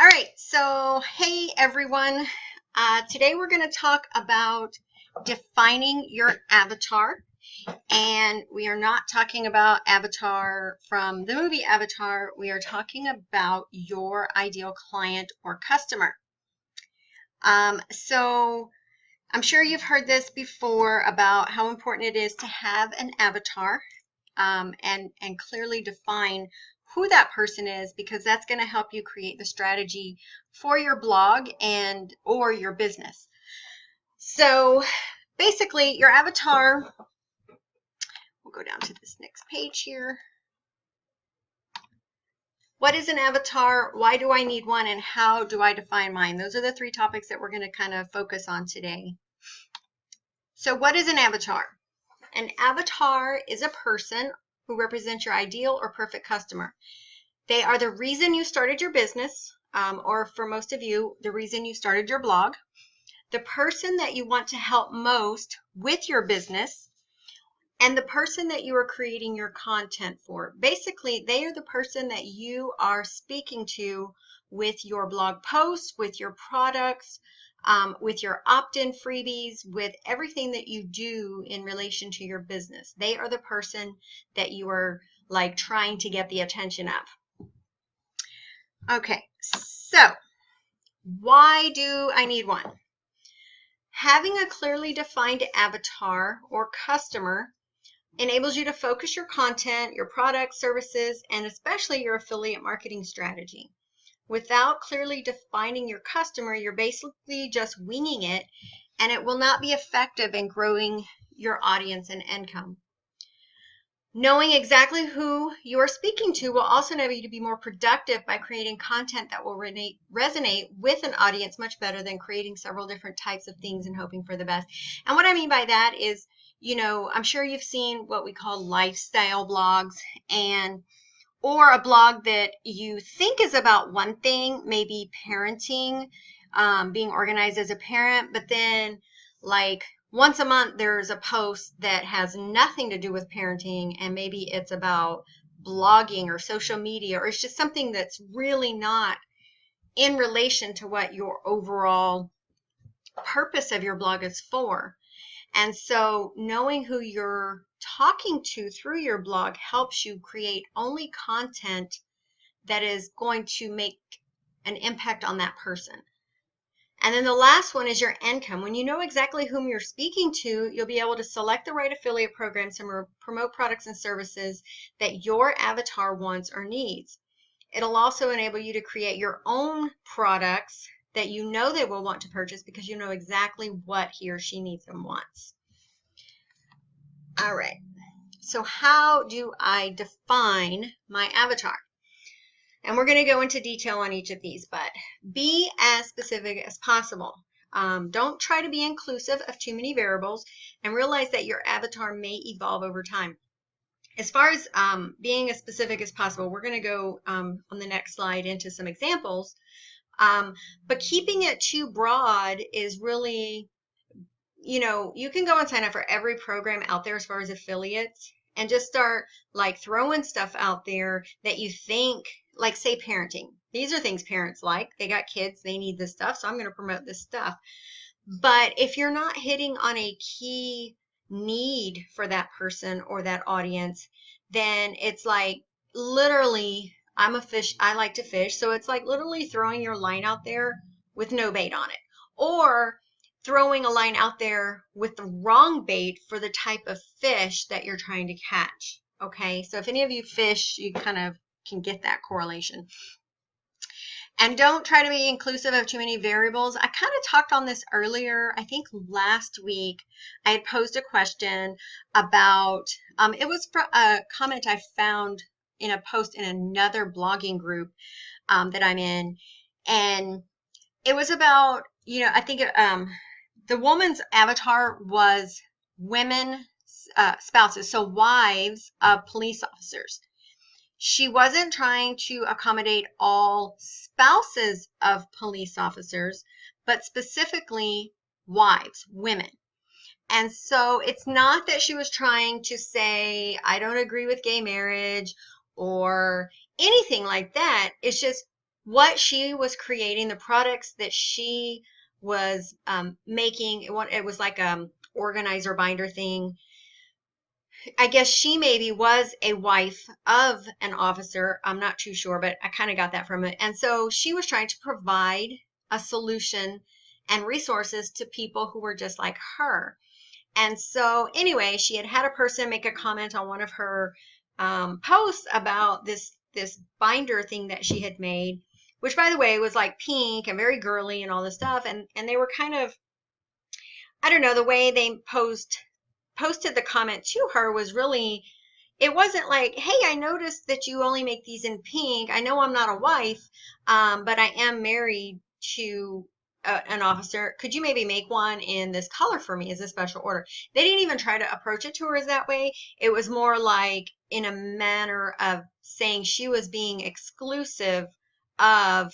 All right, so hey everyone. Today we're going to talk about defining your avatar, and we are not talking about Avatar from the movie Avatar. We are talking about your ideal client or customer. So I'm sure you've heard this before about how important it is to have an avatar and clearly define who that person is, because that's going to help you create the strategy for your blog and or your business. So basically your avatar, we'll go down to this next page here. What is an avatar? Why do I need one? And how do I define mine? Those are the three topics that we're going to kind of focus on today. So what is an avatar? An avatar is a person who represents your ideal or perfect customer. They are the reason you started your business, or for most of you, the reason you started your blog, the person that you want to help most with your business, and the person that you are creating your content for. Basically, they are the person that you are speaking to with your blog posts, with your products, with your opt-in freebies, with everything that you do in relation to your business. They are the person that you are like trying to get the attention of. Okay, so why do I need one? Having a clearly defined avatar or customer enables you to focus your content, your products, services, and especially your affiliate marketing strategy. Without clearly defining your customer, you're basically just winging it, and it will not be effective in growing your audience and income. Knowing exactly who you are speaking to will also enable you to be more productive by creating content that will resonate with an audience much better than creating several different types of things and hoping for the best. And what I mean by that is, you know, I'm sure you've seen what we call lifestyle blogs, or a blog that you think is about one thing, maybe parenting, being organized as a parent, but then like once a month there's a post that has nothing to do with parenting, and maybe it's about blogging or social media, or it's just something that's really not in relation to what your overall purpose of your blog is for. And so knowing who you're talking to through your blog helps you create only content that is going to make an impact on that person. And then the last one is your income. When you know exactly whom you're speaking to, you'll be able to select the right affiliate programs and promote products and services that your avatar wants or needs. It'll also enable you to create your own products that you know they will want to purchase because you know exactly what he or she needs and wants. All right, so how do I define my avatar? And we're going to go into detail on each of these, but be as specific as possible. Don't try to be inclusive of too many variables, and realize that your avatar may evolve over time. As far as being as specific as possible, we're going to go on the next slide into some examples. But keeping it too broad is really, you know, you can go and sign up for every program out there as far as affiliates and just start like throwing stuff out there that you think, like say parenting. These are things parents like. They got kids, they need this stuff, so I'm going to promote this stuff. But if you're not hitting on a key need for that person or that audience, then it's like literally, I'm a fish, I like to fish, so it's like literally throwing your line out there with no bait on it, or throwing a line out there with the wrong bait for the type of fish that you're trying to catch. Okay, so if any of you fish, you kind of can get that correlation. And don't try to be inclusive of too many variables. I kind of talked on this earlier. I think last week I had posed a question about, it was a comment I found in a post in another blogging group that I'm in. And it was about, you know, I think the woman's avatar was women spouses, so wives of police officers. She wasn't trying to accommodate all spouses of police officers, but specifically wives, women. And so it's not that she was trying to say, I don't agree with gay marriage or anything like that. It's just what she was creating, the products that she was making. It was like a organizer binder thing. I guess she maybe was a wife of an officer. I'm not too sure, but I kind of got that from it. And so she was trying to provide a solution and resources to people who were just like her. And so anyway, she had a person make a comment on one of her posts about this binder thing that she had made, which by the way was like pink and very girly and all this stuff. And they were kind of, I don't know, the way they posted the comment to her was really, it wasn't like, hey, I noticed that you only make these in pink. I know I'm not a wife, but I am married to an officer. Could you maybe make one in this color for me as a special order? They didn't even try to approach it to her as that way. It was more like in a manner of saying she was being exclusive of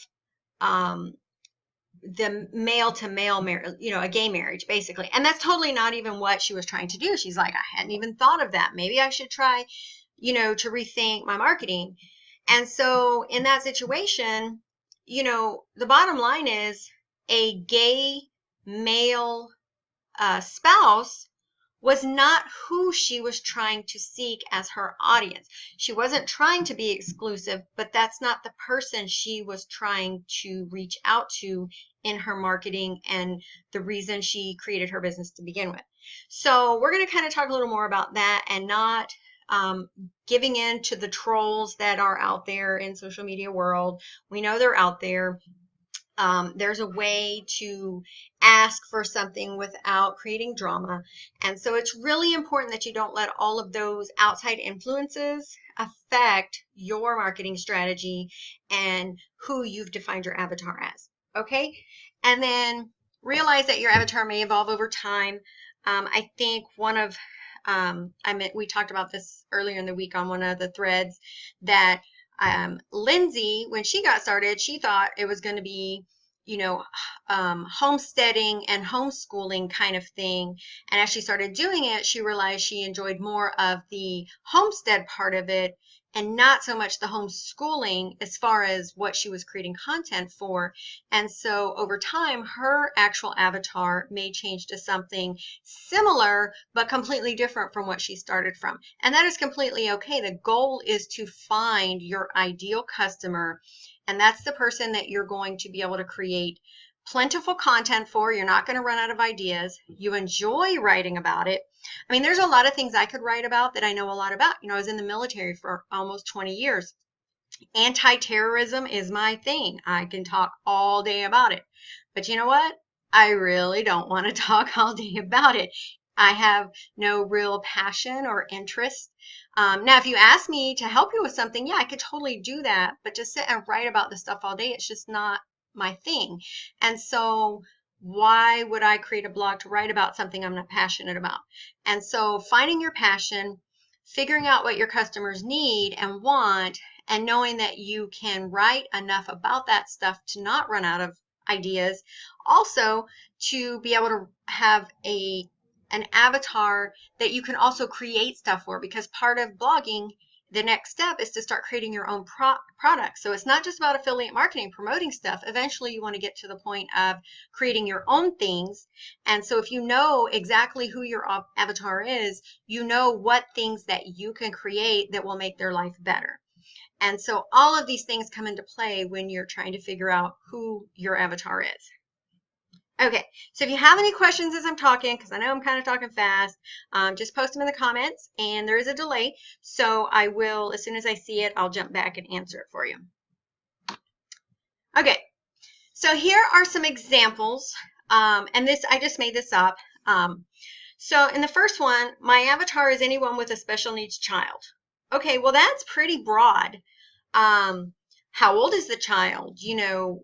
the male to male marriage, a gay marriage basically. And that's totally not even what she was trying to do. She's like, I hadn't even thought of that. Maybe I should try, to rethink my marketing. And so in that situation, the bottom line is a gay male spouse was not who she was trying to seek as her audience. She wasn't trying to be exclusive, but that's not the person she was trying to reach out to in her marketing and the reason she created her business to begin with. So we're going to kind of talk a little more about that and not giving in to the trolls that are out there in social media world. We know they're out there. There's a way to ask for something without creating drama. And so it's really important that you don't let all of those outside influences affect your marketing strategy and who you've defined your avatar as. Okay? And then realize that your avatar may evolve over time. I think we talked about this earlier in the week on one of the threads that Lindsay, when she got started, she thought it was going to be, homesteading and homeschooling kind of thing. And as she started doing it, she realized she enjoyed more of the homestead part of it and not so much the homeschooling as far as what she was creating content for. And so over time, her actual avatar may change to something similar, but completely different from what she started from. And that is completely okay. The goal is to find your ideal customer, and that's the person that you're going to be able to create plentiful content for. You're not going to run out of ideas. You enjoy writing about it. I mean, there's a lot of things I could write about that I know a lot about. I was in the military for almost 20 years. Anti-terrorism is my thing. I can talk all day about it. But you know what? I really don't want to talk all day about it. I have no real passion or interest. Now, if you ask me to help you with something, yeah, I could totally do that. But to sit and write about this stuff all day, it's just not my thing. And so why would I create a blog to write about something I'm not passionate about? And so finding your passion, figuring out what your customers need and want, and knowing that you can write enough about that stuff to not run out of ideas. Also, to be able to have an avatar that you can also create stuff for, because part of blogging, the next step is to start creating your own product. So it's not just about affiliate marketing, promoting stuff. Eventually you want to get to the point of creating your own things. And so if you know exactly who your avatar is, you know what things that you can create that will make their life better. And so all of these things come into play when you're trying to figure out who your avatar is. Okay, so if you have any questions as I'm talking, because I know I'm kind of talking fast, just post them in the comments, and there is a delay, so I will, as soon as I see it, I'll jump back and answer it for you. Okay, so here are some examples, and this, I just made this up. So in the first one, my avatar is anyone with a special needs child. Okay, well that's pretty broad. How old is the child?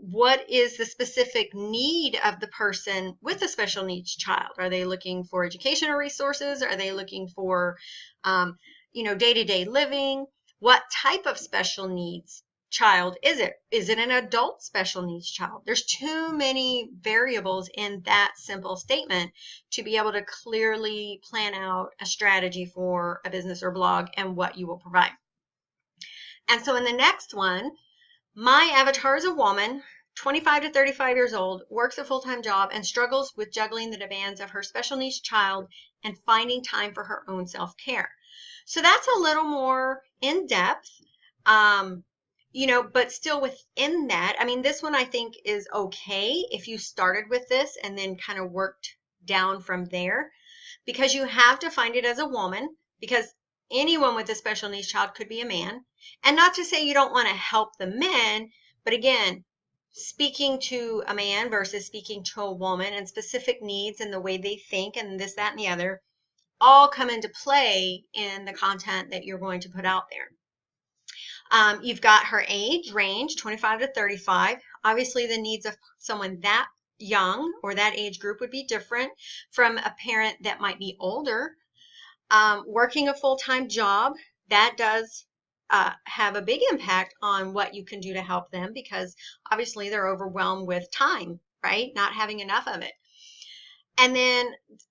What is the specific need of the person with a special needs child? Are they looking for educational resources? Are they looking for, day-to-day living? What type of special needs child is it? Is it an adult special needs child? There's too many variables in that simple statement to be able to clearly plan out a strategy for a business or blog and what you will provide. And so in the next one, My avatar is a woman, 25 to 35 years old, works a full-time job, and struggles with juggling the demands of her special needs child and finding time for her own self-care. So that's a little more in depth, you know, but still within that, I mean, this one I think is okay if you started with this and then kind of worked down from there, because you have to find it as a woman, because anyone with a special needs child could be a man. And not to say you don't want to help the men, but again, speaking to a man versus speaking to a woman and specific needs and the way they think and this, that, and the other all come into play in the content that you're going to put out there. You've got her age range, 25 to 35. Obviously, the needs of someone that young or that age group would be different from a parent that might be older. Working a full-time job, that does have a big impact on what you can do to help them, because obviously they're overwhelmed with time, right? Not having enough of it. And then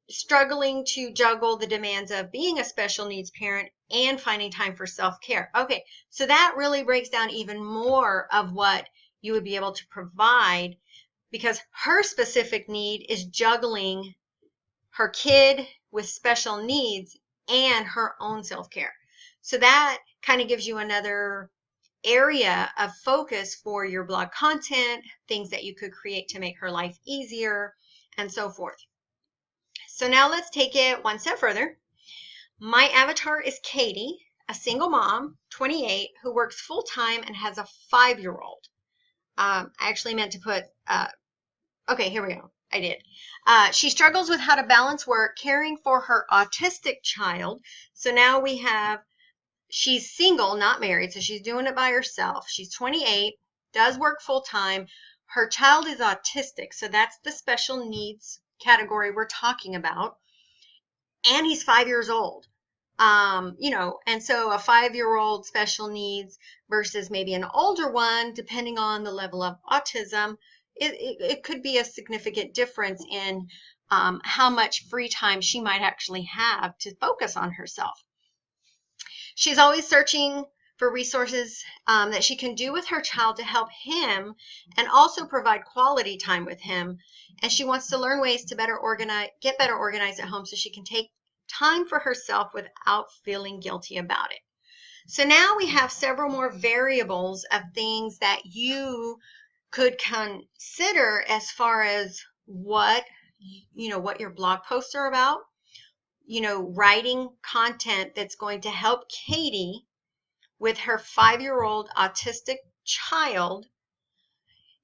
struggling to juggle the demands of being a special needs parent and finding time for self-care. Okay, so that really breaks down even more of what you would be able to provide, because her specific need is juggling her kid with special needs and her own self-care. So that kind of gives you another area of focus for your blog content, things that you could create to make her life easier, and so forth. So now let's take it one step further. My avatar is Katie, a single mom, 28, who works full-time and has a 5-year-old. I actually meant to put, okay, here we go. I did. She struggles with how to balance work, caring for her autistic child. So now we have, she's single, not married, so she's doing it by herself. She's 28, does work full-time. Her child is autistic, so that's the special needs category we're talking about. And he's 5 years old. You know, and so a 5-year-old special needs versus maybe an older one, depending on the level of autism, it could be a significant difference in how much free time she might actually have to focus on herself. She's always searching for resources that she can do with her child to help him and also provide quality time with him. And she wants to learn ways to get better organized at home so she can take time for herself without feeling guilty about it. So now we have several more variables of things that you could consider as far as what, you know, what your blog posts are about, you know, writing content that's going to help Katie with her 5-year-old autistic child,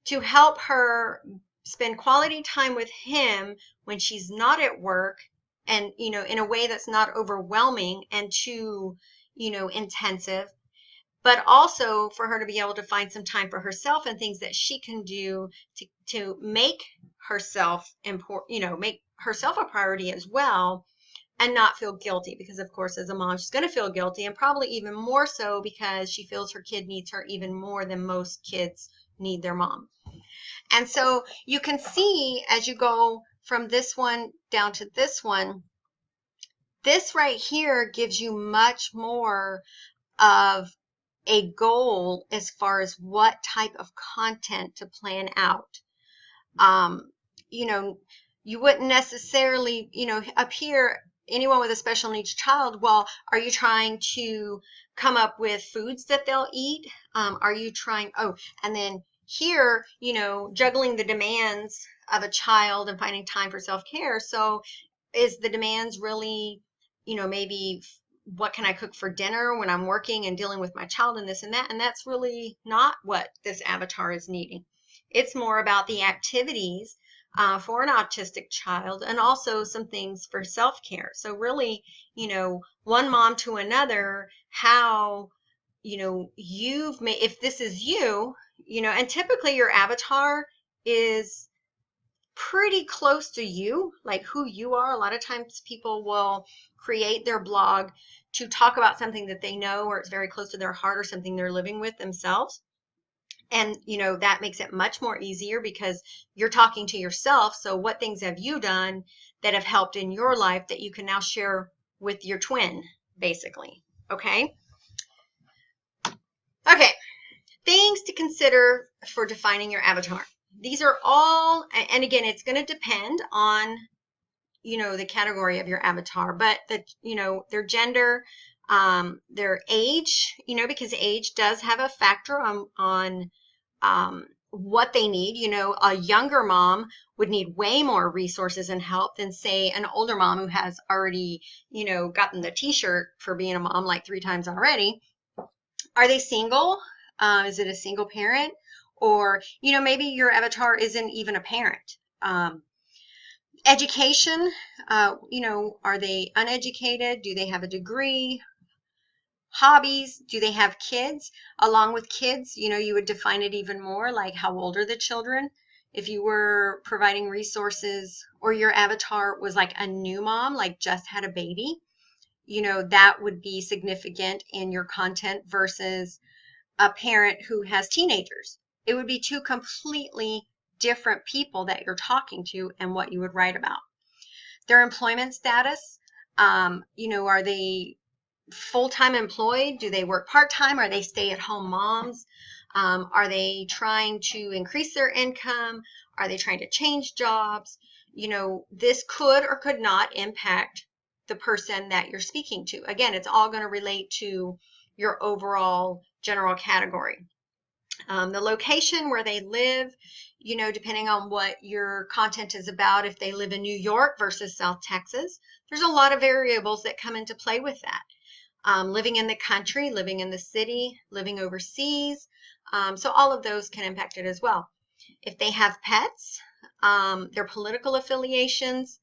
to help her spend quality time with him when she's not at work, and, you know, in a way that's not overwhelming and too, you know, intensive, but also for her to be able to find some time for herself and things that she can do to make herself important, you know, make herself a priority as well, and not feel guilty, because of course as a mom she's going to feel guilty, and probably even more so because she feels her kid needs her even more than most kids need their mom. And so you can see as you go from this one down to this one, this right here gives you much more of a goal as far as what type of content to plan out. You know, you wouldn't necessarily, you know, up here, anyone with a special needs child, well, are you trying to come up with foods that they'll eat? Are you trying, oh, and then here, you know, juggling the demands of a child and finding time for self-care. So is the demands really, you know, maybe what can I cook for dinner when I'm working and dealing with my child and this and that? And that's really not what this avatar is needing. It's more about the activities for an autistic child, and also some things for self-care. So really, you know, one mom to another, how, you know, you've made, if this is you, you know, and typically your avatar is pretty close to you, like who you are. A lot of times people will create their blog to talk about something that they know, or it's very close to their heart, or something they're living with themselves. And, you know, that makes it much more easier because you're talking to yourself. So what things have you done that have helped in your life that you can now share with your twin, basically? Okay. Okay. things to consider for defining your avatar. These are all, and again, it's going to depend on, the category of your avatar, but their gender, their age, because age does have a factor on what they need. A younger mom would need way more resources and help than, say, an older mom who has already, gotten the t-shirt for being a mom like 3 times already. Are they single? Is it a single parent? Or, maybe your avatar isn't even a parent. Education, are they uneducated? Do they have a degree? Hobbies, do they have kids? Along with kids, you would define it even more, like how old are the children? If you were providing resources, or your avatar was like a new mom, like just had a baby, that would be significant in your content versus a parent who has teenagers. It would be 2 completely different people that you're talking to and what you would write about. Their employment status, are they full-time employed? Do they work part-time? Are they stay-at-home moms? Are they trying to increase their income? Are they trying to change jobs? This could or could not impact the person that you're speaking to. Again, it's all going to relate to your overall general category. The location where they live, depending on what your content is about, if they live in New York versus South Texas, there's a lot of variables that come into play with that. Living in the country, living in the city, living overseas. So all of those can impact it as well. If they have pets, their political affiliations,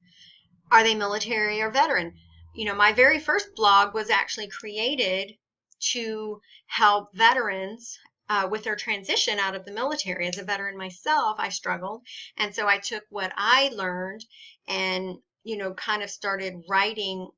are they military or veteran? My very first blog was actually created to help veterans with their transition out of the military. As a veteran myself, I struggled. And so I took what I learned and, kind of started writing.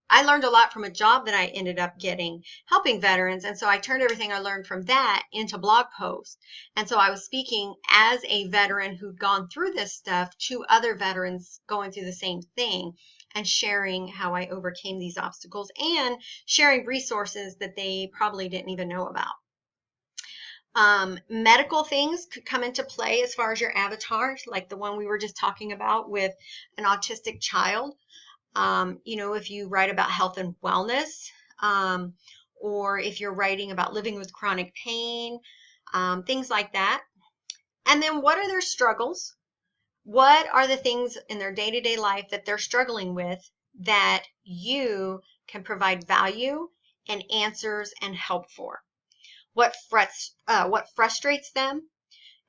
I learned a lot from a job that I ended up getting helping veterans. And so I turned everything I learned from that into blog posts. And so I was speaking as a veteran who'd gone through this stuff to other veterans going through the same thing, and sharing how I overcame these obstacles and sharing resources that they probably didn't even know about. Medical things could come into play as far as your avatar, like the one we were just talking about with an autistic child. If you write about health and wellness, or if you're writing about living with chronic pain, things like that. And then what are their struggles? What are the things in their day-to-day life that they're struggling with that you can provide value and answers and help for? What frustrates them?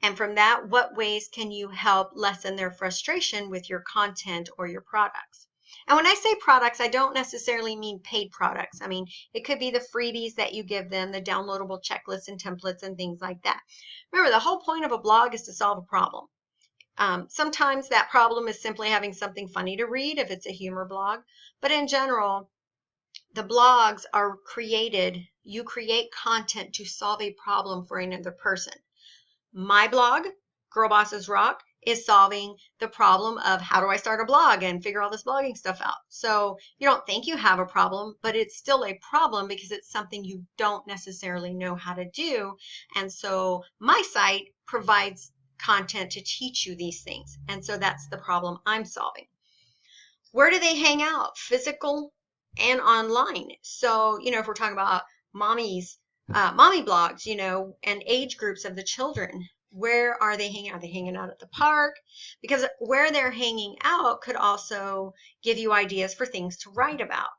And from that, what ways can you help lessen their frustration with your content or your products? And when I say products, I don't necessarily mean paid products. I mean, it could be the freebies that you give them, the downloadable checklists and templates and things like that. Remember, the whole point of a blog is to solve a problem. Sometimes that problem is simply having something funny to read if it's a humor blog. But in general, the blogs are created, you create content to solve a problem for another person. My blog, Girl Bosses Rock, is solving the problem of how do I start a blog and figure all this blogging stuff out. So you don't think you have a problem, but it's still a problem because it's something you don't necessarily know how to do. And so my site provides content to teach you these things. And so that's the problem I'm solving. Where do they hang out? Physical and online. So, if we're talking about mommy blogs, and age groups of the children, where are they hanging out? Are they hanging out at the park? Because where they're hanging out could also give you ideas for things to write about.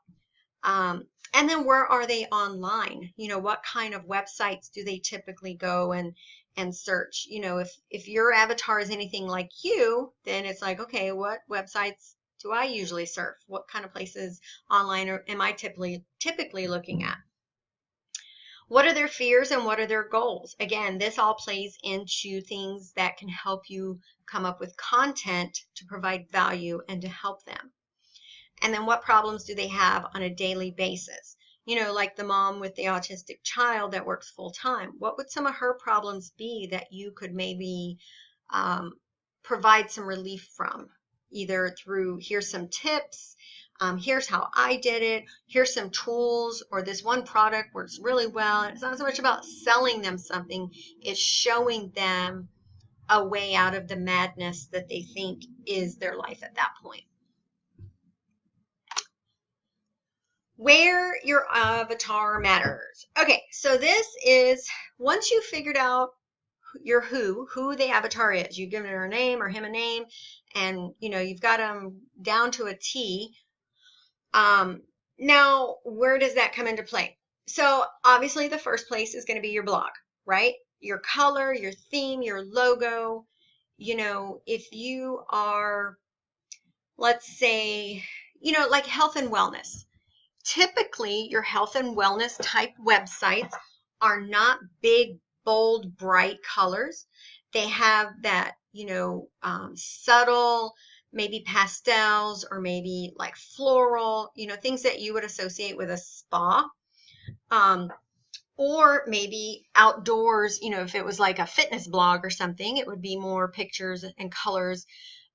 And then where are they online? What kind of websites do they typically go and search? If your avatar is anything like you, then it's like, okay, what websites do I usually surf? What kind of places online am I typically looking at? What are their fears and what are their goals? Again, this all plays into things that can help you come up with content to provide value and to help them. And then what problems do they have on a daily basis? Like the mom with the autistic child that works full time. What would some of her problems be that you could maybe provide some relief from? Either through, here's some tips, Here's how I did it. Here's some tools, or this one product works really well. It's not so much about selling them something, it's showing them a way out of the madness that they think is their life at that point. Where your avatar matters. Okay, so this is, once you figured out your who the avatar is, you've given her a name or him a name, and you've got them down to a T. Now, where does that come into play? So obviously the first place is going to be your blog, right? Your color, your theme, your logo. If you are, let's say, like health and wellness, typically your health and wellness type websites are not big, bold, bright colors. They have that, subtle, maybe pastels, or maybe like floral, things that you would associate with a spa. Or maybe outdoors, if it was like a fitness blog or something, it would be more pictures and colors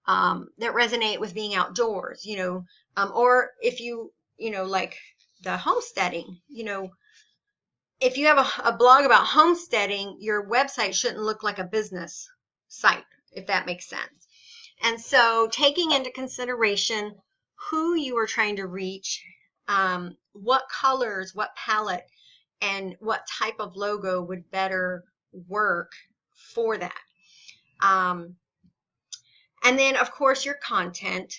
that resonate with being outdoors, or if you, like the homesteading, if you have a blog about homesteading, your website shouldn't look like a business site, if that makes sense. And so taking into consideration who you are trying to reach, what colors, what palette, and what type of logo would better work for that. And then, of course, your content,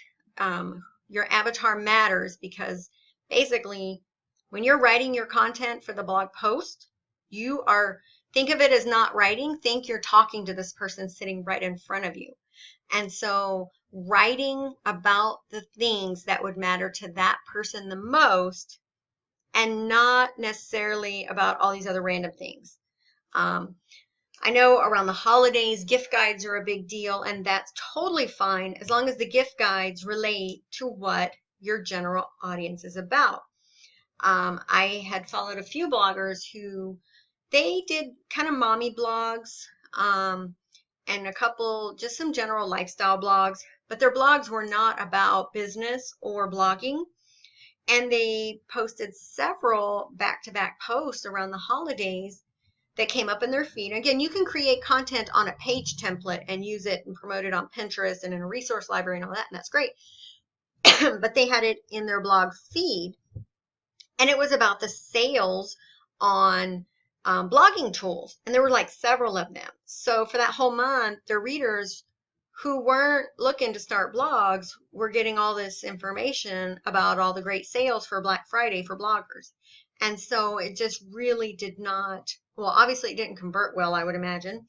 your avatar matters, because basically when you're writing your content for the blog post, think of it as not writing, think you're talking to this person sitting right in front of you. And so writing about the things that would matter to that person the most, and not necessarily about all these other random things. I know around the holidays, gift guides are a big deal, and that's totally fine as long as the gift guides relate to what your general audience is about. I had followed a few bloggers who they did kind of mommy blogs, and a couple, just some general lifestyle blogs, but their blogs were not about business or blogging. And they posted several back-to-back posts around the holidays that came up in their feed. Again, you can create content on a page template and use it and promote it on Pinterest and in a resource library and all that, and that's great. But they had it in their blog feed, and it was about the sales on blogging tools, and there were like several of them. So for that whole month, their readers who weren't looking to start blogs were getting all this information about all the great sales for Black Friday for bloggers. And so it just really did not, well, obviously it didn't convert well, I would imagine.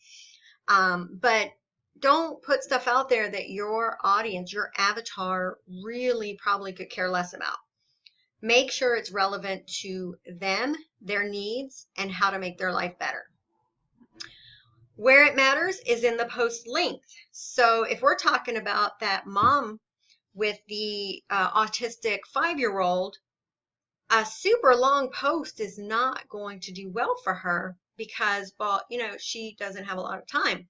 But don't put stuff out there that your audience, your avatar, really probably could care less about. Make sure it's relevant to them, their needs, and how to make their life better. Where it matters is in the post length. So if we're talking about that mom with the autistic 5-year-old, a super long post is not going to do well for her because, well, she doesn't have a lot of time.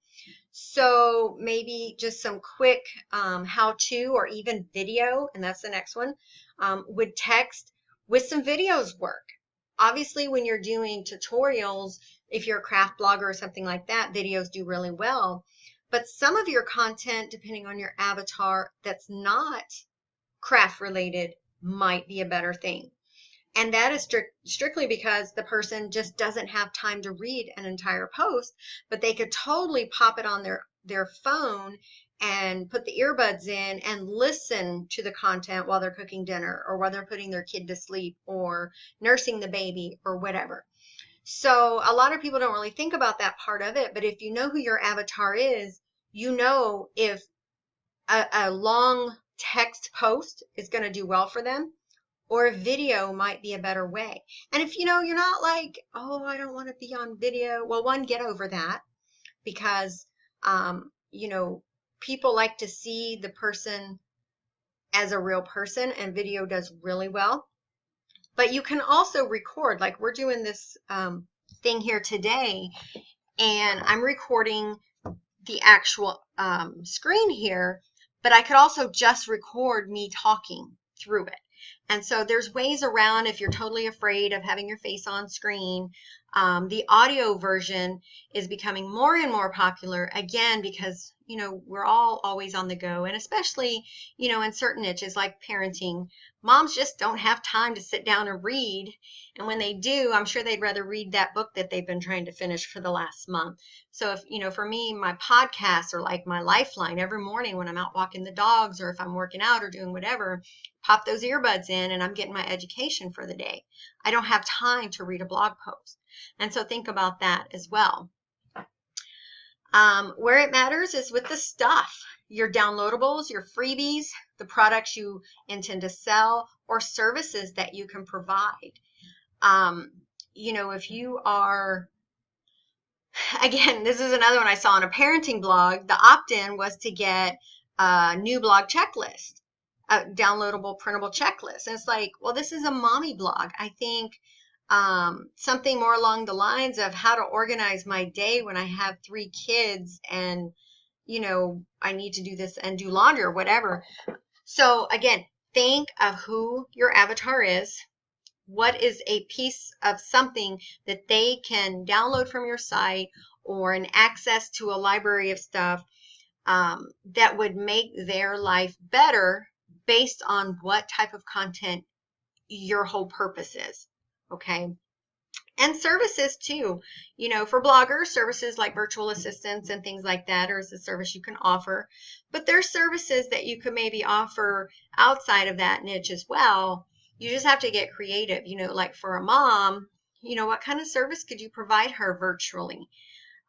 So maybe just some quick how-to or even video, and that's the next one, with text with some videos work. Obviously, when you're doing tutorials, if you're a craft blogger or something like that, videos do really well. But some of your content, depending on your avatar, that's not craft related might be a better thing. And that is strictly because the person just doesn't have time to read an entire post, but they could totally pop it on their phone and put the earbuds in and listen to the content while they're cooking dinner, or while they're putting their kid to sleep, or nursing the baby, or whatever. So a lot of people don't really think about that part of it, but if you know who your avatar is, if a long text post is going to do well for them, or a video might be a better way. And if you're not like, oh, I don't want to be on video, well, one, get over that, because people like to see the person as a real person, and video does really well. But you can also record, like we're doing this thing here today, and I'm recording the actual screen here, but I could also just record me talking through it. And so there's ways around if you're totally afraid of having your face on screen. The audio version is becoming more and more popular, again, because, you know, we're all always on the go. And especially, you know, in certain niches like parenting, moms just don't have time to sit down and read. And when they do, I'm sure they'd rather read that book that they've been trying to finish for the last month. So if, you know, for me, my podcasts are like my lifeline. Every morning when I'm out walking the dogs, or if I'm working out or doing whatever, pop those earbuds in and I'm getting my education for the day. I don't have time to read a blog post. And so think about that as well. Where it matters is with the stuff, your downloadables, your freebies, the products you intend to sell, or services that you can provide. You know, if you are, again, this is another one I saw on a parenting blog. The opt-in was to get a new blog checklist, a downloadable printable checklist. And it's like, well, this is a mommy blog. I think something more along the lines of how to organize my day when I have 3 kids and, you know, I need to do this and do laundry or whatever. So again, think of who your avatar is. What is a piece of something that they can download from your site, or an access to a library of stuff that would make their life better based on what type of content your whole purpose is. Okay. And services too, you know, for bloggers, services like virtual assistants and things like that are a service you can offer. But there's services that you could maybe offer outside of that niche as well. You just have to get creative, you know, like for a mom, you know, what kind of service could you provide her virtually?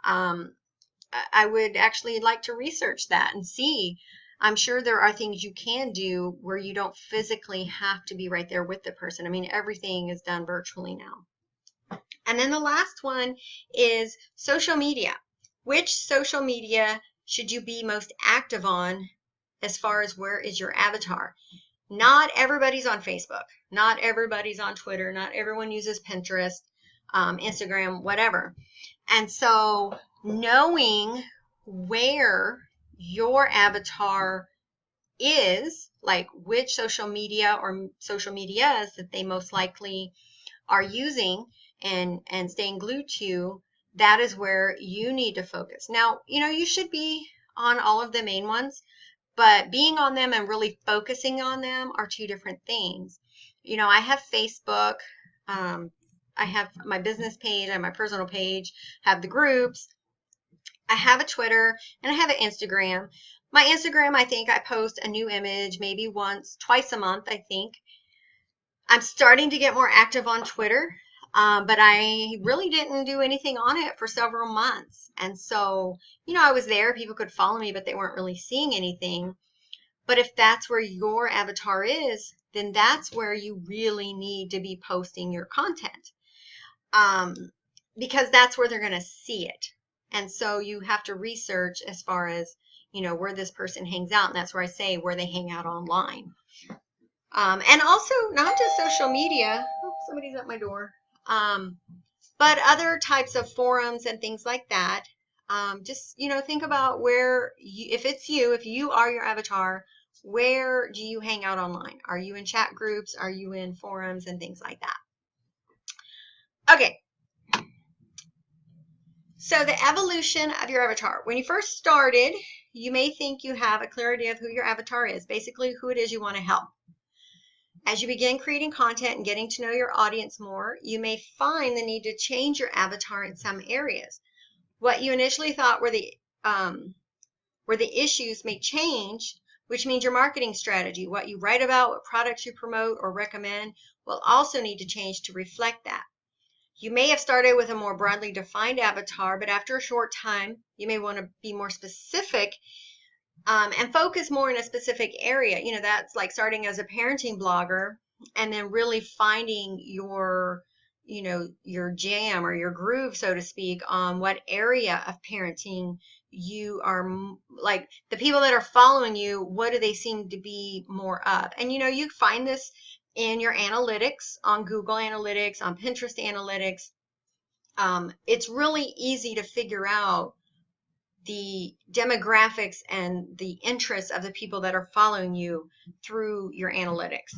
I would actually like to research that and see. I'm sure there are things you can do where you don't physically have to be right there with the person. I mean, everything is done virtually now. And then the last one is social media. Which social media should you be most active on as far as where is your avatar? Not everybody's on Facebook. Not everybody's on Twitter. Not everyone uses Pinterest, Instagram, whatever. And so knowing where your avatar is, like which social media or social medias that they most likely are using and staying glued to, that is where you need to focus. Now, you know, you should be on all of the main ones, but being on them and really focusing on them are 2 different things. You know, I have Facebook, I have my business page, I have my personal page, have the groups, I have a Twitter, and I have an Instagram. My Instagram, I think I post a new image maybe twice a month, I think. I'm starting to get more active on Twitter, but I really didn't do anything on it for several months. And so, you know, I was there, people could follow me, but they weren't really seeing anything. But if that's where your avatar is, then that's where you really need to be posting your content, because that's where they're going to see it. And so you have to research as far as, you know, where this person hangs out. And that's where I say where they hang out online. And also not just social media. Oh, somebody's at my door. But other types of forums and things like that. Just, you know, think about where, if you are your avatar, where do you hang out online? Are you in chat groups? Are you in forums and things like that? Okay. So the evolution of your avatar. When you first started, you may think you have a clear idea of who your avatar is, basically who it is you want to help. As you begin creating content and getting to know your audience more, you may find the need to change your avatar in some areas. What you initially thought were the issues may change, which means your marketing strategy, what you write about, what products you promote or recommend, will also need to change to reflect that. You may have started with a more broadly defined avatar, but after a short time, you may want to be more specific and focus more in a specific area. You know, that's like starting as a parenting blogger and then really finding your, you know, your jam or your groove, so to speak, on what area of parenting you are, like the people that are following you, what do they seem to be more of? And, you know, you find this in your analytics, on Google Analytics, on Pinterest Analytics. It's really easy to figure out the demographics and the interests of the people that are following you through your analytics.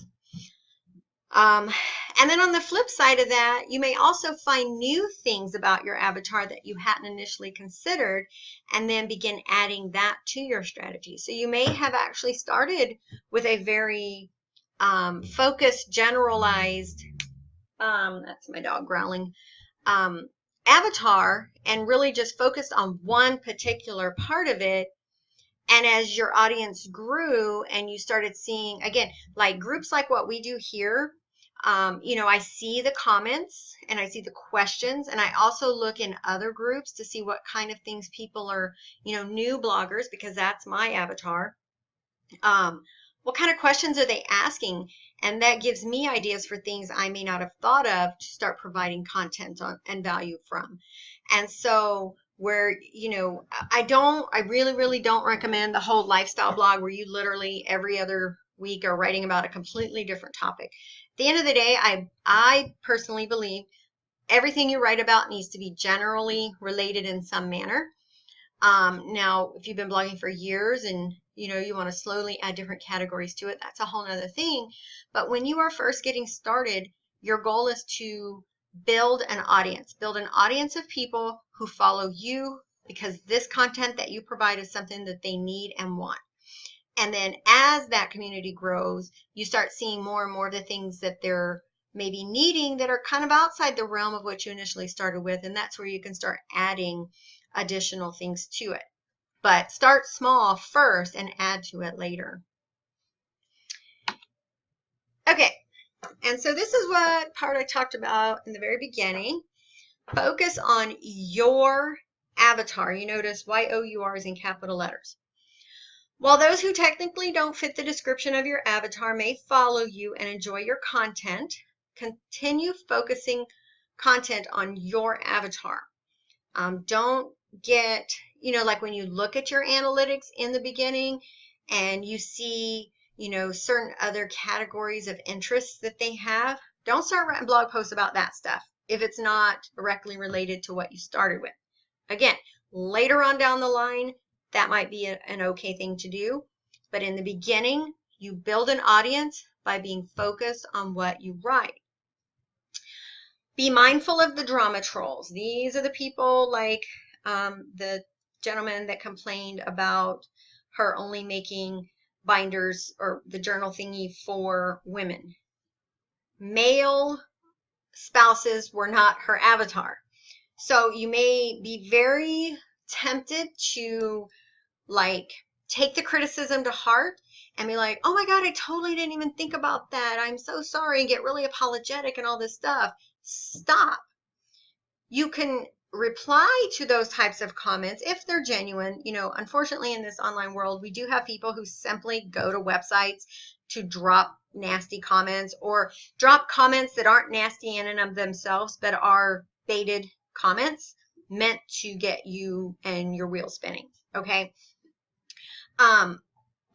And then on the flip side of that, you may also find new things about your avatar that you hadn't initially considered, and then begin adding that to your strategy. So you may have actually started with a very focused, generalized, that's my dog growling, avatar, and really just focused on one particular part of it. And as your audience grew and you started seeing, again, like groups like what we do here, you know, I see the comments and I see the questions, and I also look in other groups to see what kind of things people are, you know, new bloggers, because that's my avatar. What kind of questions are they asking? And that gives me ideas for things I may not have thought of to start providing content on and value from. And so where, you know, I really don't recommend the whole lifestyle blog where you literally every other week are writing about a completely different topic. At the end of the day, I personally believe everything you write about needs to be generally related in some manner. Now, if you've been blogging for years and you know you want to slowly add different categories to it, that's a whole nother thing. But when you are first getting started, your goal is to build an audience of people who follow you because this content that you provide is something that they need and want. And then as that community grows, you start seeing more and more of the things that they're maybe needing that are kind of outside the realm of what you initially started with. And that's where you can start adding additional things to it. But start small first and add to it later. Okay, and so this is what part I talked about in the very beginning. Focus on your avatar. You notice YOUR is in capital letters. While those who technically don't fit the description of your avatar may follow you and enjoy your content, continue focusing content on your avatar. Don't get, you know, like when you look at your analytics in the beginning and you see, you know, certain other categories of interests that they have, don't start writing blog posts about that stuff if it's not directly related to what you started with. Again, later on down the line, that might be an okay thing to do. But in the beginning, you build an audience by being focused on what you write. Be mindful of the drama trolls. These are the people like the gentleman that complained about her only making binders or the journal thingy for women. Male spouses were not her avatar. So you may be very tempted to like take the criticism to heart and be like, oh my God, I totally didn't even think about that. I'm so sorry, and get really apologetic and all this stuff. Stop. You can reply to those types of comments if they're genuine. You know, unfortunately in this online world, we do have people who simply go to websites to drop nasty comments or drop comments that aren't nasty in and of themselves, but are baited comments meant to get you and your wheel spinning. Okay.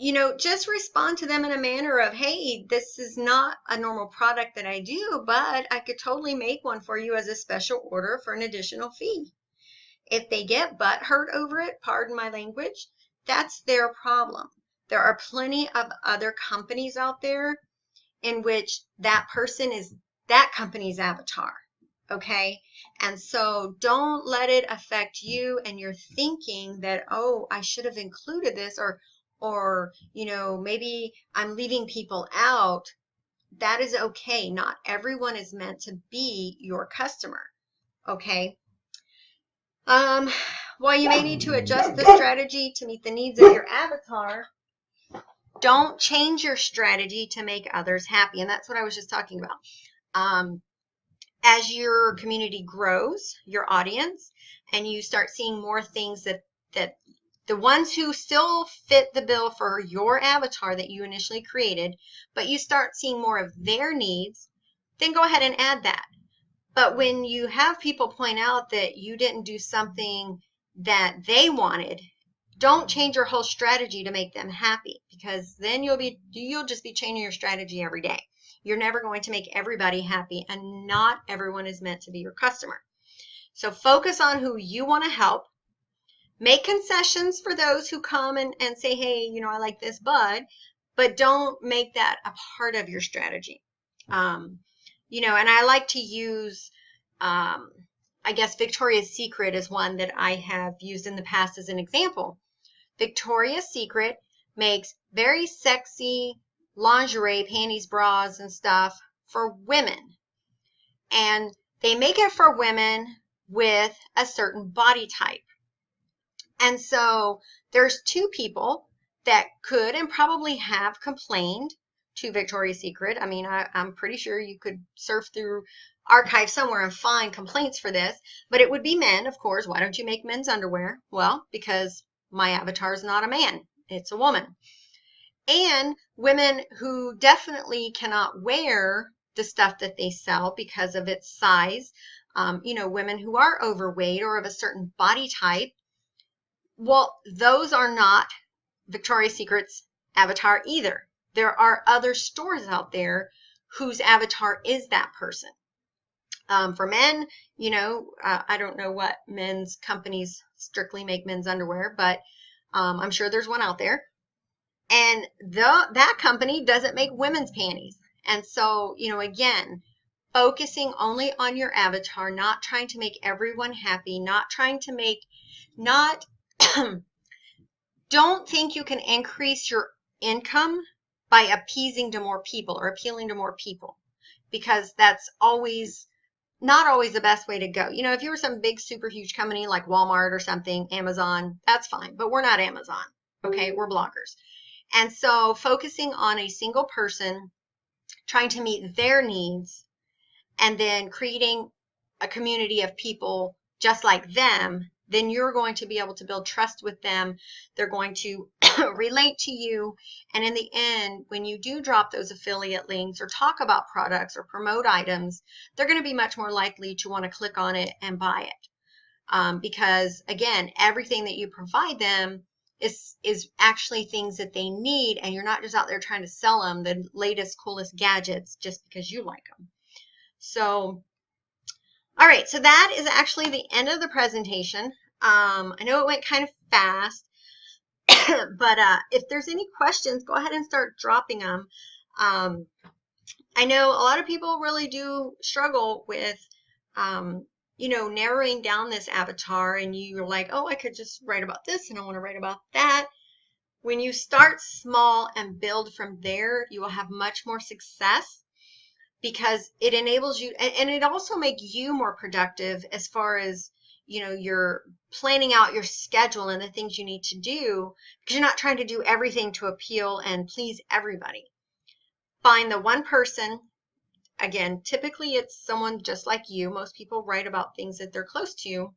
You know, just respond to them in a manner of, hey, this is not a normal product that I do, but I could totally make one for you as a special order for an additional fee. If they get butthurt over it, pardon my language, that's their problem. There are plenty of other companies out there in which that person is that company's avatar. Okay, and so don't let it affect you and your thinking that, oh, I should have included this, or you know, maybe I'm leaving people out. That is okay. Not everyone is meant to be your customer. Okay. While you may need to adjust the strategy to meet the needs of your avatar, don't change your strategy to make others happy. And that's what I was just talking about. As your community grows, your audience, and you start seeing more things that the ones who still fit the bill for your avatar that you initially created, but you start seeing more of their needs, then go ahead and add that. But when you have people point out that you didn't do something that they wanted, don't change your whole strategy to make them happy, because then you'll just be changing your strategy every day. You're never going to make everybody happy, and not everyone is meant to be your customer. So focus on who you want to help. Make concessions for those who come and say, hey, you know, I like this bud, but don't make that a part of your strategy. You know, and I like to use, I guess Victoria's Secret is one that I have used in the past as an example. Victoria's Secret makes very sexy lingerie, panties, bras, and stuff for women. And they make it for women with a certain body type. And so there's two people that could and probably have complained to Victoria's Secret. I mean, I'm pretty sure you could surf through archives somewhere and find complaints for this, but it would be men, of course. Why don't you make men's underwear? Well, because my avatar is not a man, it's a woman. And women who definitely cannot wear the stuff that they sell because of its size, you know, women who are overweight or of a certain body type, well, those are not Victoria's Secret's avatar either. There are other stores out there whose avatar is that person. For men, you know, I don't know what men's companies strictly make men's underwear, but I'm sure there's one out there. And that company doesn't make women's panties. And so, you know, again, focusing only on your avatar, not trying to make everyone happy, not trying to make, not, don't think you can increase your income by appeasing to more people or appealing to more people, because that's always not always the best way to go. You know, if you were some big, super huge company like Walmart or something, Amazon, that's fine. But we're not Amazon, okay? We're bloggers. And so focusing on a single person, trying to meet their needs, and then creating a community of people just like them, then you're going to be able to build trust with them. They're going to relate to you. And in the end, when you do drop those affiliate links or talk about products or promote items, they're going to be much more likely to want to click on it and buy it. Because again, everything that you provide them is actually things that they need, and you're not just out there trying to sell them the latest, coolest gadgets just because you like them. So, all right, so that is actually the end of the presentation. I know it went kind of fast, but if there's any questions, go ahead and start dropping them. I know a lot of people really do struggle with, you know, narrowing down this avatar, and you're like, oh, I could just write about this and I want to write about that. When you start small and build from there, you will have much more success, because it enables you, and it also makes you more productive as far as, you know, you're planning out your schedule and the things you need to do, because you're not trying to do everything to appeal and please everybody. Find the one person. Again, typically it's someone just like you. Most people write about things that they're close to.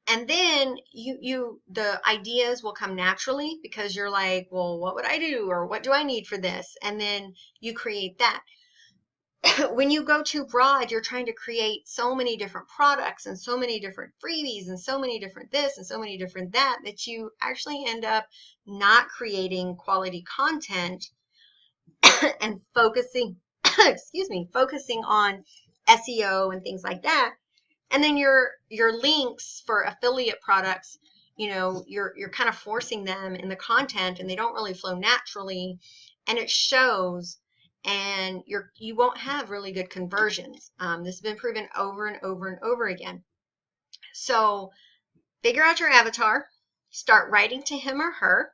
And then the ideas will come naturally, because you're like, well, what would I do? Or what do I need for this? And then you create that. When you go too broad, you're trying to create so many different products and so many different freebies and so many different this and so many different that, that you actually end up not creating quality content and focusing, excuse me, focusing on SEO and things like that. And then your links for affiliate products, you know, you're kind of forcing them in the content, and they don't really flow naturally, and it shows. And you won't have really good conversions. This has been proven over and over and over again. So figure out your avatar, start writing to him or her,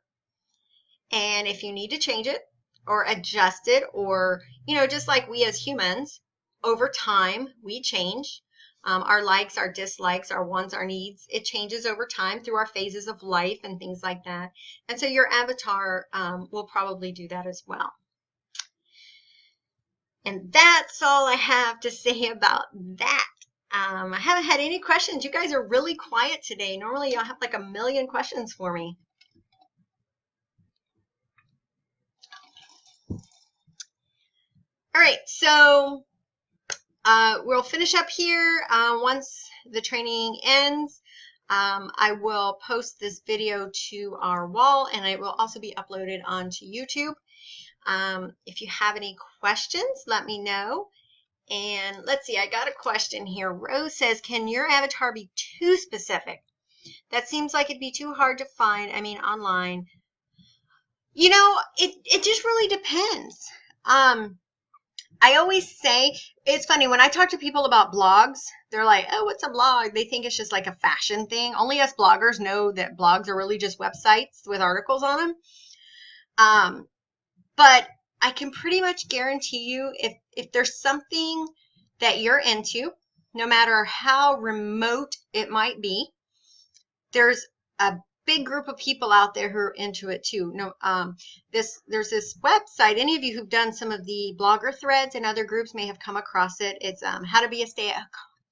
and if you need to change it or adjust it, or, you know, just like we as humans, over time we change. Our likes, our dislikes, our wants, our needs, it changes over time through our phases of life and things like that. And so your avatar will probably do that as well. And that's all I have to say about that. I haven't had any questions. You guys are really quiet today. Normally y'all have like a million questions for me. All right, so we'll finish up here. Once the training ends, I will post this video to our wall, and it will also be uploaded onto YouTube. If you have any questions, let me know. And let's see, I got a question here. Rose says, can your avatar be too specific? That seems like it'd be too hard to find, I mean, online. You know, it just really depends. I always say, it's funny, when I talk to people about blogs, they're like, oh, what's a blog? They think it's just like a fashion thing. Only us bloggers know that blogs are really just websites with articles on them. But I can pretty much guarantee you, if there's something that you're into, no matter how remote it might be, there's a big group of people out there who are into it too. No, there's this website. Any of you who've done some of the blogger threads and other groups may have come across it. It's how to be a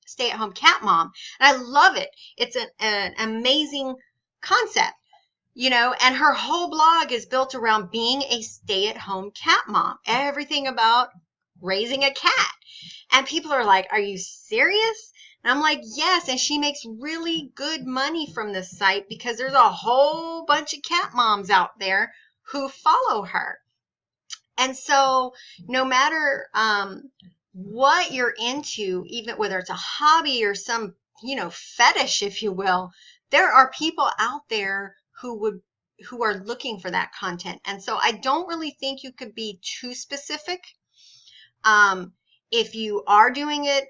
stay-at-home cat mom, and I love it. It's an amazing concept, you know. And her whole blog is built around being a stay-at-home cat mom. Everything about raising a cat, and people are like, "Are you serious?" And I'm like, yes, and she makes really good money from this site because there's a whole bunch of cat moms out there who follow her. And so no matter what you're into, even whether it's a hobby or some, you know, fetish, if you will, there are people out there who are looking for that content. And so I don't really think you could be too specific. If you are doing it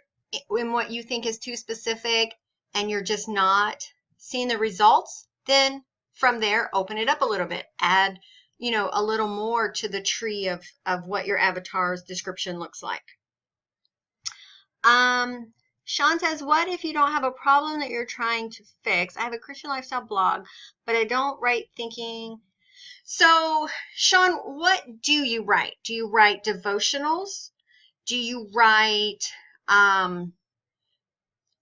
in what you think is too specific and you're just not seeing the results, then from there, open it up a little bit. Add, you know, a little more to the tree of what your avatar's description looks like. Sean says, what if you don't have a problem that you're trying to fix? I have a Christian lifestyle blog, but I don't write thinking. So, Sean, what do you write? Do you write devotionals? Do you write,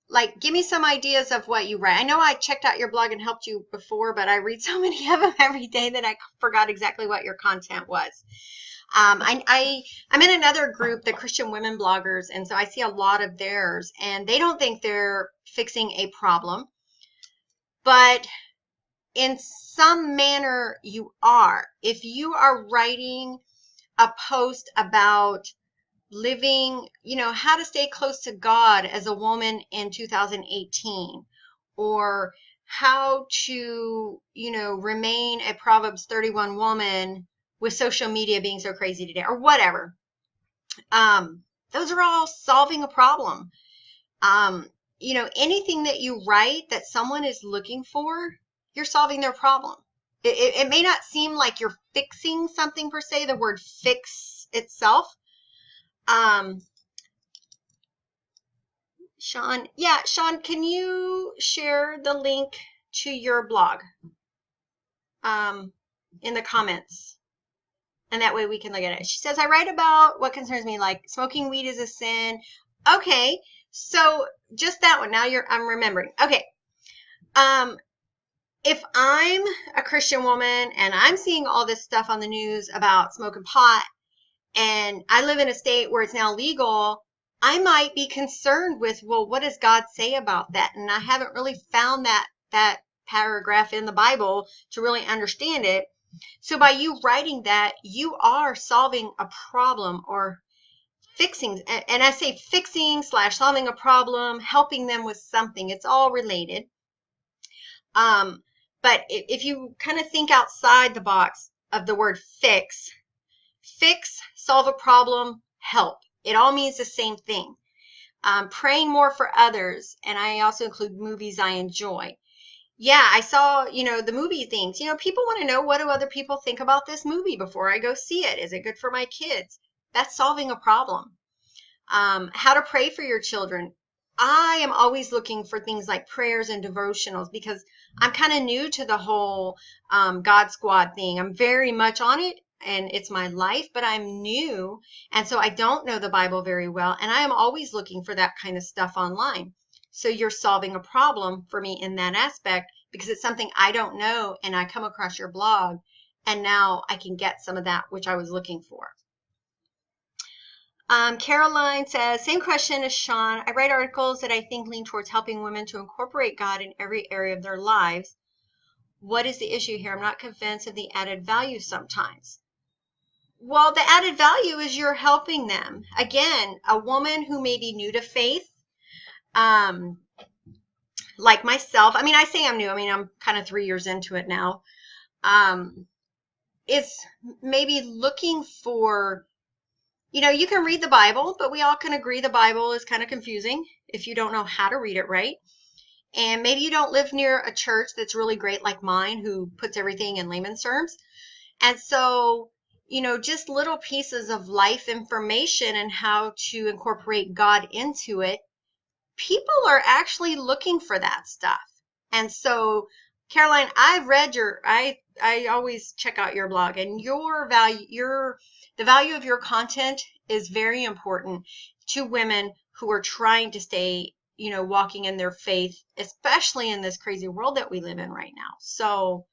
like, give me some ideas of what you write. I know I checked out your blog and helped you before, but I read so many of them every day that I forgot exactly what your content was. I'm in another group, the Christian women bloggers, and so I see a lot of theirs, and they don't think they're fixing a problem, but in some manner you are. If you are writing a post about living, you know, how to stay close to God as a woman in 2018, or how to, you know, remain a Proverbs 31 woman with social media being so crazy today, or whatever. Those are all solving a problem. You know, anything that you write that someone is looking for, you're solving their problem. It may not seem like you're fixing something per se, the word fix itself. Sean, can you share the link to your blog in the comments? And that way we can look at it. She says, I write about what concerns me, like smoking weed is a sin. Okay, so just that one. Now I'm remembering. Okay. If I'm a Christian woman and I'm seeing all this stuff on the news about smoking pot, and I live in a state where it's now legal, I might be concerned with, well, what does God say about that? And I haven't really found that paragraph in the Bible to really understand it. So by you writing that, you are solving a problem or fixing, and I say fixing / solving a problem, helping them with something. It's all related. But if you kind of think outside the box of the word fix, solve a problem, help. It all means the same thing. Praying more for others, and I also include movies I enjoy. Yeah, I saw, you know, the movie things. You know, people want to know, what do other people think about this movie before I go see it? Is it good for my kids? That's solving a problem. How to pray for your children. I am always looking for things like prayers and devotionals because I'm kind of new to the whole God Squad thing. I'm very much on it, and it's my life, but I'm new, and so I don't know the Bible very well, and I am always looking for that kind of stuff online. So you're solving a problem for me in that aspect because it's something I don't know, and I come across your blog, and now I can get some of that which I was looking for. Caroline says, same question as Sean. I write articles that I think lean towards helping women to incorporate God in every area of their lives. What is the issue here? I'm not convinced of the added value sometimes. Well, the added value is you're helping them. Again, a woman who may be new to faith, like myself, I mean, I say I'm new, I mean, I'm kind of 3 years into it now, is maybe looking for You know, you can read the Bible, but we all can agree the Bible is kind of confusing if you don't know how to read it right. And maybe you don't live near a church that's really great like mine, who puts everything in layman's terms. And so, you know, just little pieces of life information and how to incorporate God into it, people are actually looking for that stuff. And so, Caroline, I've read I always check out your blog, and the value of your content is very important to women who are trying to stay, you know, walking in their faith, especially in this crazy world that we live in right now. So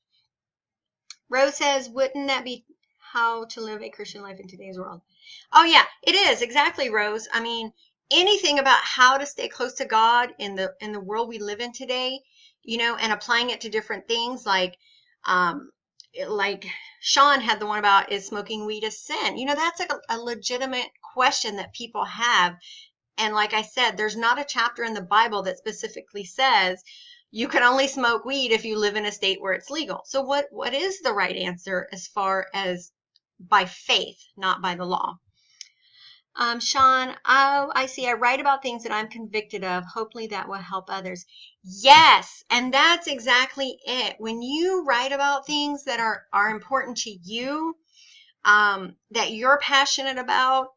Rose says, wouldn't that be how to live a Christian life in today's world? Oh yeah, it is. Exactly, Rose. I mean, anything about how to stay close to God in the world we live in today, you know, and applying it to different things like Sean had the one about, is smoking weed a sin? You know, that's like a legitimate question that people have. And like I said, there's not a chapter in the Bible that specifically says you can only smoke weed if you live in a state where it's legal. So what is the right answer as far as by faith, not by the law? Sean, oh, I see. I write about things that I'm convicted of. Hopefully that will help others. Yes, and that's exactly it. When you write about things that are important to you, that you're passionate about,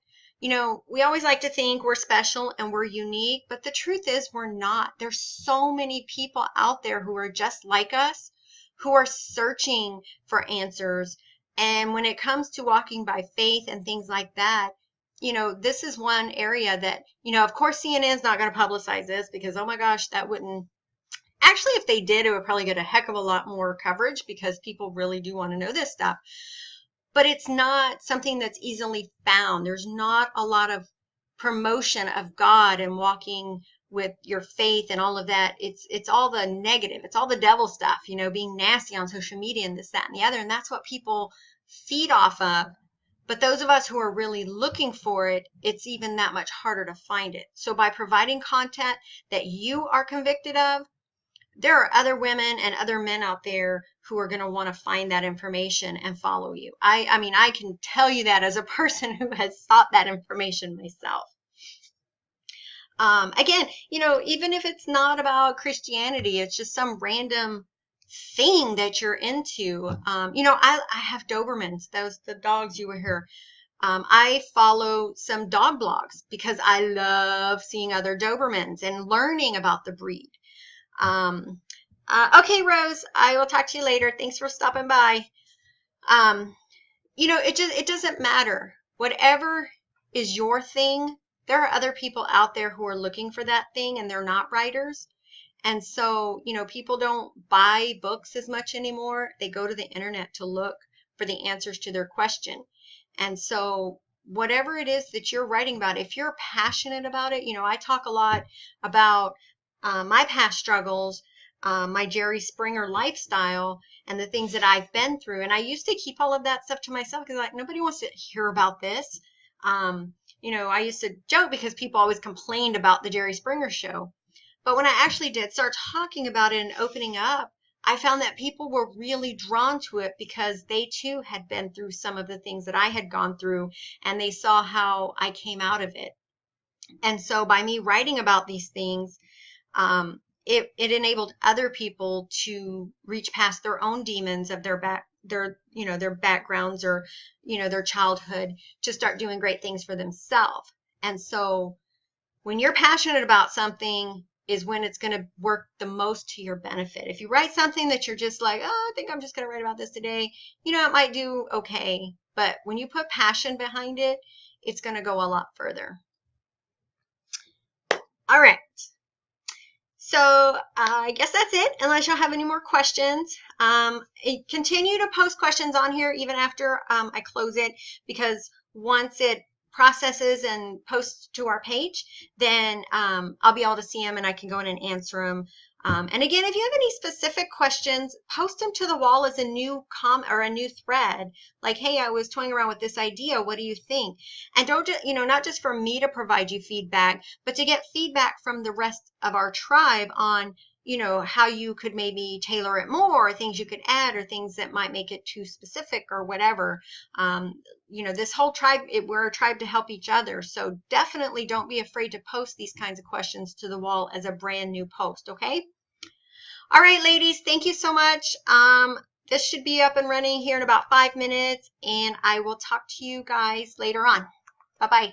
you know, we always like to think we're special and we're unique, but the truth is we're not. There's so many people out there who are just like us, who are searching for answers. And when it comes to walking by faith and things like that, you know, this is one area that, you know, of course CNN is not going to publicize this because, oh my gosh, that wouldn't, actually, if they did, it would probably get a heck of a lot more coverage because people really do want to know this stuff. But it's not something that's easily found. There's not a lot of promotion of God and walking with your faith and all of that. It's all the negative. It's all the devil stuff, you know, being nasty on social media and this, that, and the other. And that's what people feed off of. But those of us who are really looking for it, it's even that much harder to find it. So by providing content that you are convicted of, there are other women and other men out there who are going to want to find that information and follow you. I mean, I can tell you that as a person who has sought that information myself. Again, you know, even if it's not about Christianity, it's just some random thing that you're into. You know, I have Dobermans, those the dogs you will hear. I follow some dog blogs because I love seeing other Dobermans and learning about the breed. Okay, Rose, I will talk to you later. Thanks for stopping by. You know, it doesn't matter. Whatever is your thing, there are other people out there who are looking for that thing and they're not writers. And so, you know, people don't buy books as much anymore. They go to the internet to look for the answers to their question. And so whatever it is that you're writing about, if you're passionate about it, you know, I talk a lot about my past struggles, my Jerry Springer lifestyle, and the things that I've been through. And I used to keep all of that stuff to myself because like nobody wants to hear about this. You know, I used to joke because people always complained about the Jerry Springer show. But when I actually did start talking about it and opening up, I found that people were really drawn to it because they too had been through some of the things that I had gone through, and they saw how I came out of it. And so by me writing about these things, it enabled other people to reach past their own demons of their backgrounds or, you know, their childhood, to start doing great things for themselves. And so when you're passionate about something is when it's going to work the most to your benefit. If you write something that you're just like, oh, I think I'm just going to write about this today, you know, it might do okay. But when you put passion behind it, it's going to go a lot further. All right. So I guess that's it, unless you'll have any more questions. Continue to post questions on here even after I close it, because once it processes and posts to our page, then I'll be able to see them and I can go in and answer them. And again, if you have any specific questions, post them to the wall as a new comment or a new thread. Like, hey, I was toying around with this idea. What do you think? And don't just, you know, not just for me to provide you feedback, but to get feedback from the rest of our tribe on, you know, how you could maybe tailor it more, or things you could add, or things that might make it too specific or whatever. You know, this whole tribe, we're a tribe to help each other. So definitely don't be afraid to post these kinds of questions to the wall as a brand new post, okay? All right, ladies, thank you so much. This should be up and running here in about 5 minutes, and I will talk to you guys later on. Bye-bye.